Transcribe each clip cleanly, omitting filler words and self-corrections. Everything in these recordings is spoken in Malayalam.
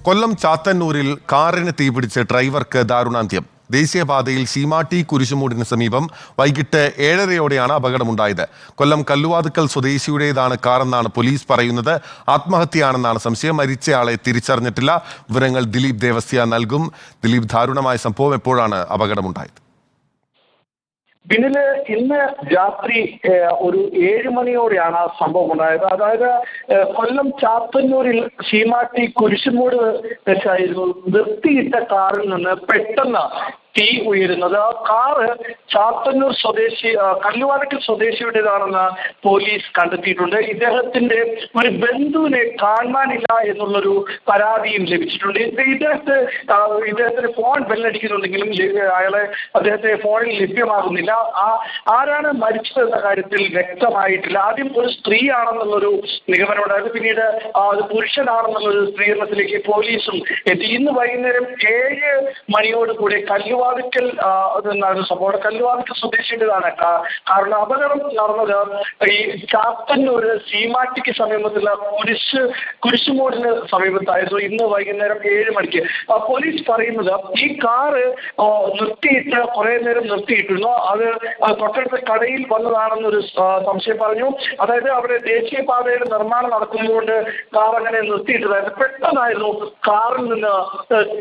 കൊല്ലം ചാത്തന്നൂരിൽ കാറിന് തീപിടിച്ച് ഡ്രൈവർക്ക് ദാരുണാന്ത്യം. ദേശീയപാതയിൽ ശീമാട്ടി കുരിശുമൂടിന് സമീപം വൈകിട്ട് 7:30-ഓടെയാണ് അപകടമുണ്ടായത്. കൊല്ലം കല്ലുവാതുക്കൽ സ്വദേശിയുടേതാണ് കാറെന്നാണ് പോലീസ് പറയുന്നത്. ആത്മഹത്യയാണെന്നാണ് സംശയം. മരിച്ചയാളെ തിരിച്ചറിഞ്ഞിട്ടില്ല. വിവരങ്ങൾ ദിലീപ് ദേവസ്യ നൽകും. ദിലീപ്, ദാരുണമായ സംഭവം എപ്പോഴാണ് അപകടമുണ്ടായത്? പിന്നില് ഇന്ന് രാത്രി ഒരു 7 മണിയോടെയാണ് സംഭവം ഉണ്ടായത്. അതായത് കൊല്ലം ചാത്തന്നൂരിൽ ശീമാട്ടി കുരിശുമൂട് വെച്ചായിരുന്നു നിർത്തിയിട്ട കാറിൽ നിന്ന് പെട്ടെന്ന് തീ ഉയരുന്നത്. ആ കാറ് ചാത്തന്നൂർ സ്വദേശി കല്ലുവാതുക്കൽ സ്വദേശിയുടേതാണെന്ന് പോലീസ് കണ്ടെത്തിയിട്ടുണ്ട്. ഇദ്ദേഹത്തിന്റെ ഒരു ബന്ധുവിനെ കാണാനില്ല എന്നുള്ളൊരു പരാതിയും ലഭിച്ചിട്ടുണ്ട്. ഇദ്ദേഹത്തിന് ഫോൺ ബെല്ലടിക്കുന്നുണ്ടെങ്കിലും അദ്ദേഹത്തെ ഫോണിൽ ലഭ്യമാകുന്നില്ല. ആരാണ് മരിച്ചത് എന്ന കാര്യത്തിൽ വ്യക്തമായിട്ടില്ല. ആദ്യം ഒരു സ്ത്രീയാണെന്നുള്ളൊരു നിഗമനമുണ്ടായിരുന്നു. പിന്നീട് അത് പുരുഷനാണെന്നുള്ളൊരു സ്ത്രീകരണത്തിലേക്ക് പോലീസും എത്തി. ഇന്ന് വൈകുന്നേരം 7 മണിയോടുകൂടി കല്ലുവാതുക്കൽ സംഭവം കല്ലുവാതുക്കൽ സ്വദേശിയുടേതാണ്. കാരണം അപകടം നടന്നത് ഈ ചാത്തന്നൂര് ശീമാട്ടിക്ക് സമീപത്തുള്ള കുരിശുമൂടിന് സമീപത്തായിരുന്നു. ഇന്ന് വൈകുന്നേരം 7 മണിക്ക് പോലീസ് പറയുന്നത് ഈ കാറ് നിർത്തിയിട്ട് കുറെ നേരം നിർത്തിയിട്ടിരുന്നു. അത് തൊട്ടടുത്ത കടയിൽ വന്നതാണെന്നൊരു സംശയം പറഞ്ഞു. അതായത് അവിടെ ദേശീയപാതയുടെ നിർമ്മാണം നടക്കുന്നതുകൊണ്ട് കാർ അങ്ങനെ നിർത്തിയിട്ടതായിരുന്നു. പെട്ടെന്നായിരുന്നു കാറിൽ നിന്ന്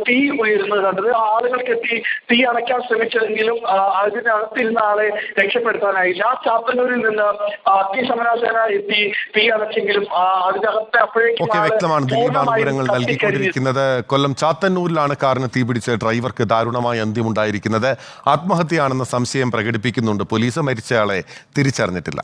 തീ ഉയരുന്നത് കണ്ടത്. ആളുകൾക്ക് എത്തി തീ അണയ്ക്കാൻ ശ്രമിച്ചതെങ്കിലും അതിനകത്തിരുന്ന ആളെ രക്ഷപ്പെടുത്താനായില്ല. ചാത്തന്നൂരിൽ നിന്ന് അഗ്നിശമനസേന എത്തി തീ അണച്ചെങ്കിലും അതിനകത്ത് അപ്പോഴേക്കും വ്യക്തമാണ് ദിലീപാണ് വിവരങ്ങൾ നൽകിക്കൊണ്ടിരിക്കുന്നത്. കൊല്ലം ചാത്തന്നൂരിലാണ് കാറിന് തീപിടിച്ച് ഡ്രൈവർക്ക് ദാരുണമായ അന്ത്യമുണ്ടായിരിക്കുന്നത്. ആത്മഹത്യയാണെന്ന സംശയം പ്രകടിപ്പിക്കുന്നുണ്ട് പോലീസ്. മരിച്ചയാളെ തിരിച്ചറിഞ്ഞിട്ടില്ല.